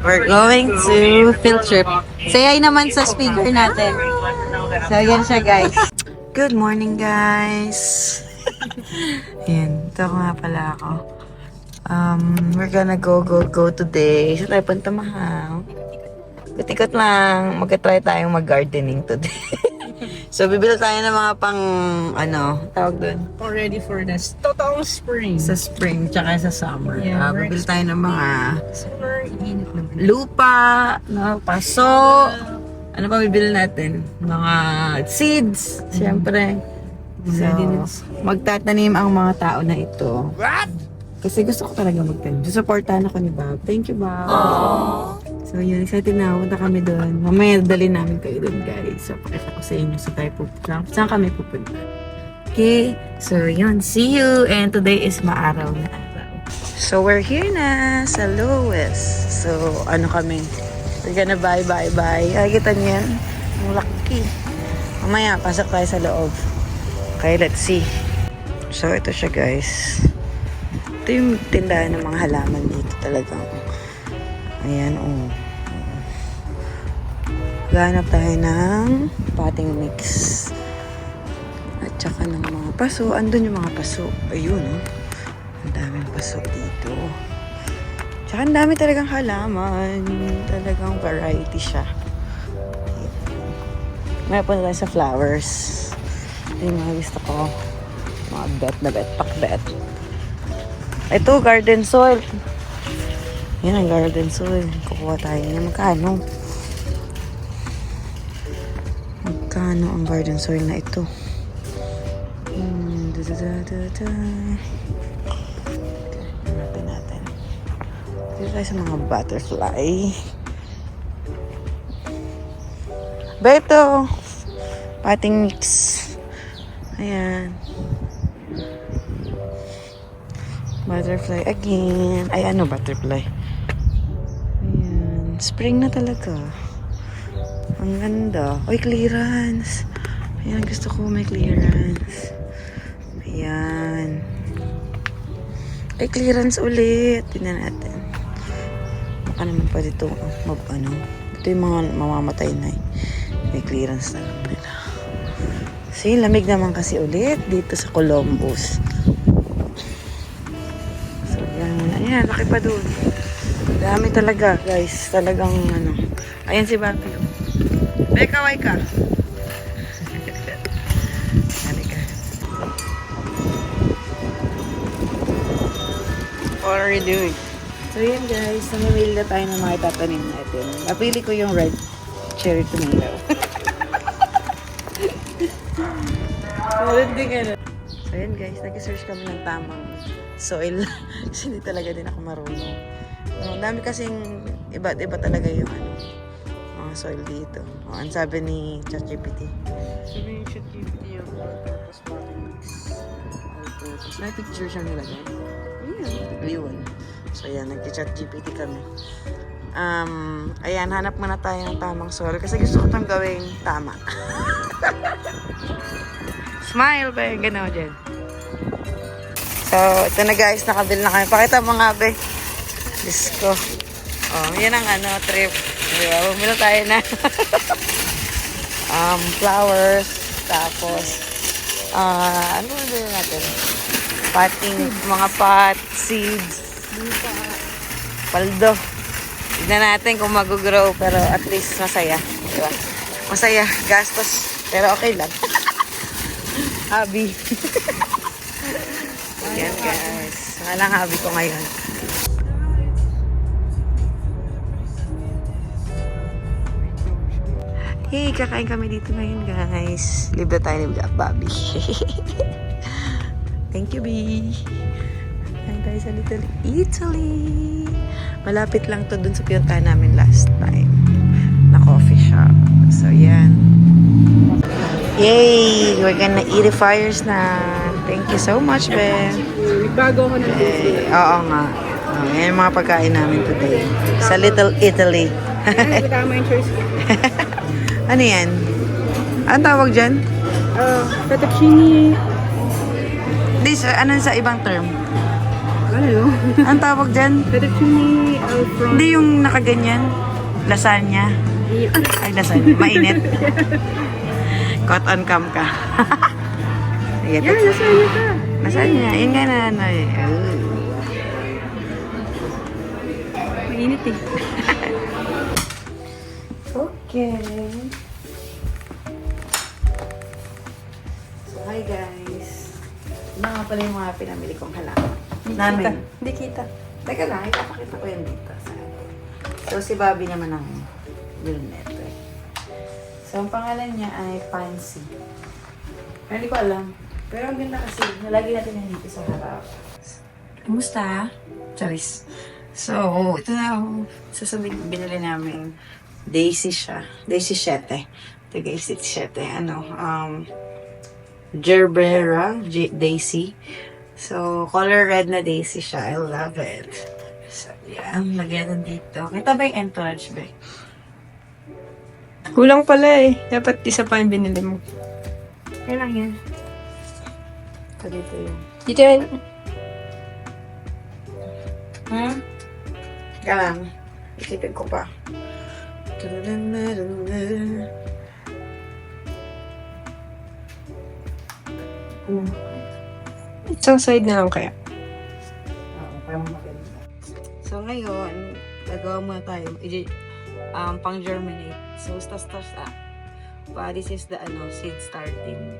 We're going to field trip. Say hi naman sa speaker natin. So, yan siya, guys. Good morning, guys. Ayan, ito nga pala ako. We're gonna go today. Saan tayo punta, mahal? Ikot lang. Mag-try tayong mag-gardening today. So, bibili tayo ng mga pang, tawag doon? Ready for the total spring. Sa spring, tsaka sa summer. Yeah, Bibili tayo ng mga Super init naman. lupa, no, paso. Ano pa bibili natin? Mga seeds, siyempre. So, magtatanim ang mga tao na ito. What? Kasi gusto ko talaga magtanim. Susuportahan ako ni Bob. Thank you, Bob. Aww. So, yun. Excited na. Punta kami doon. Mamaya dali namin kayo doon, guys. So, pakita ko sa inyo sa tayo pupunta. Saan kami pupunta? Okay. So, yun. See you. And today is maaraw na araw. So, we're here na sa Lois. So, ano kami? We're gonna bye. Ay, kita niyo yan? Ang laki. Mamaya, pasok tayo sa loob. Okay, let's see. So, ito siya, guys. Ito yung tindahan ng mga halaman dito talagang. Ayan, oh. Ganap tayo ng potting mix. At saka ng mga paso. Andun yung mga paso. Ayun, oh. Ang daming paso dito. Tsaka ang dami talagang halaman. Talagang variety siya. May punta tayo sa flowers. Ito yung mga gusto ko. Mga pakbet. Ito, garden soil. Yan ang garden soil. Kukuha tayo niya. Magkano ang garden soil na ito? Hanapin natin. Dito tayo sa mga butterfly. Beto! Potting mix. Ayan. Butterfly again. Ay, ano butterfly? Ayan. Spring na talaga. Ang ganda. Ay, clearance. Ayan, gusto ko may clearance. Ayan. Ay, clearance ulit. Tingnan natin. Baka naman pwede ito. Ito yung mga mamamatay na eh. May clearance na lang nila. See, lamig naman kasi ulit dito sa Columbus. So, ayan, laki pa doon. Dami talaga, guys. Talagang, Ayan si Barbie. Kaway ka. Halika. What are you doing? So, yan guys. Namimili na tayo ng mga itatanim natin. Napili ko yung red cherry tomato. Meron din ka na. So, yan guys. Nag-search kami ng tamang soil. Kasi hindi talaga din ako marunong. Dami kasing iba't iba talaga yung mga soil dito. Ang sabi ni ChatGPT. Sabi yung ChatGPT yung all-purpose potting mix. Tapos may picture siya nilagay. Ayun. So yan, nag-ChatGPT kami. Ayan, hanap muna tayo ng tamang soil. Kasi gusto ko itong gawing tama. Smile ba yung ganaw dyan? So, ito na guys, nakabili na kami. Pakita mo nga, be. Diyos ko. Oh, yan ang trip. Diba? Bumili tayo na. Flowers. Tapos, ano ba natin? Potting, mga pot, seeds. Paldo. Tignan natin kung mag-grow. Pero at least masaya. Diba? Masaya. Gastos. Pero okay lang. Hobby. Yan guys. Walang hobby ko ngayon. Hey, kakain kami dito ngayon guys. Libre tayo ni Bobby. Thank you, B. Kain tayo sa Little Italy. Malapit lang to dun sa pinuntahan namin last time. Na coffee shop. So, yan. Yay! We're gonna eat the fires na. Thank you so much, Ben. Bago ko na dito. Oo nga. Yan yung mga pagkain namin today. Sa Little Italy. Tama yung choice ko. Ano yan? Anong tawag dyan? Fettuccine. This, ano sa ibang term? Ano? Anong tawag dyan? Fettuccine Alfredo. Hindi yung nakaganyan. Lasagna. Ay, lasagna. Mainit. Caught on cam ka. Sige, Yan, lasagna ka. lasagna. Yun nga na ano eh. Mainit eh. Okay. So, hi guys. Ito nga pala yung mga pinamili kong halaman. Namin. Hindi kita. Teka lang, ipapakita ko yan dito sa atin. So, si Bobby naman ang Wilnet. So, ang pangalan niya ay Fancy. Pero hindi ko alam. Pero ang ganda kasi, nalagay natin yan dito sa harap. Kumusta? Charis. So, ito na ang sasabihin, binili namin. Daisy siya. Daisy 7. Ito guys, it's 7. Ano, Gerbera Daisy. So, color red na Daisy siya. I love it. So, yan. Lagyan natin dito. Kita ba yung entourage, ba? Kulang pala eh. Dapat isa pa yung binili mo. Kailan yan? Ito dito yung... Dito yan. Kailan? Isipin ko pa. Isang side na lang kaya. Oo, parang maganda. So, ngayon, gagawa muna tayo. Pang germinate. So, tas. This is the, seed starting.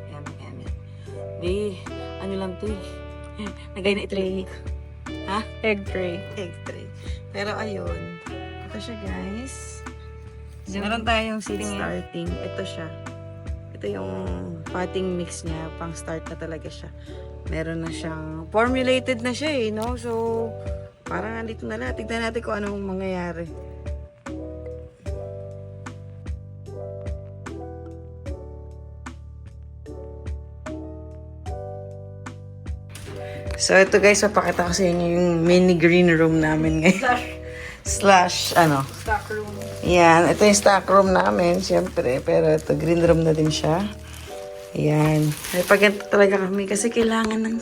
Di, ano lang to eh. Nagay na tray. Ha? Egg tray. Egg tray. Pero ayun. Ito siya, guys. Meron tayong seed starting. Ito siya. Ito yung potting mix niya. Pang start na talaga siya. Meron na siyang formulated na siya eh, no? So, parang andito na lahat. Tignan natin kung anong mangyayari. So, ito guys, papakita ko sa inyo yung mini green room namin ngayon. Slash, Stock room. Yan, ito yung stock room namin, syempre. Pero ito, green room na din siya. Yan. May pagganto talaga kami kasi kailangan ng,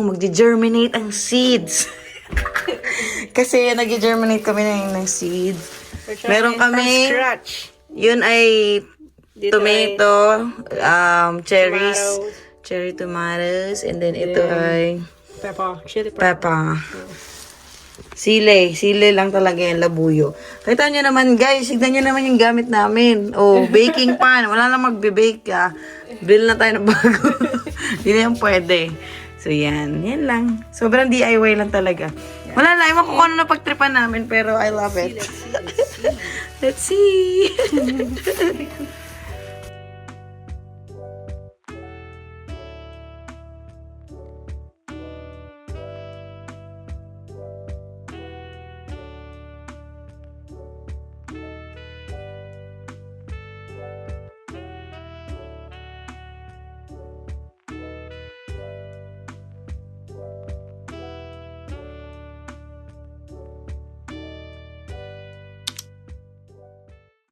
magge-germinate ang seeds. Kasi nag-germinate kami ng seeds. Meron kami, Scratch. yun ay Dito tomato, cherries, Tomatoes. cherry tomatoes, and then ito ay Pepper. Chili pepper. pepper. Sile lang talaga yung labuyo. Kita nyo naman guys, signan nyo naman yung gamit namin. Oh, baking pan. Wala na magbe-bake ka. Bill na tayo ng bago. Hindi na yung pwede. So yan, yan lang. Sobrang DIY lang talaga. Wala na, ewan ko kung ano na pagtripan namin, pero I love it. Let's see.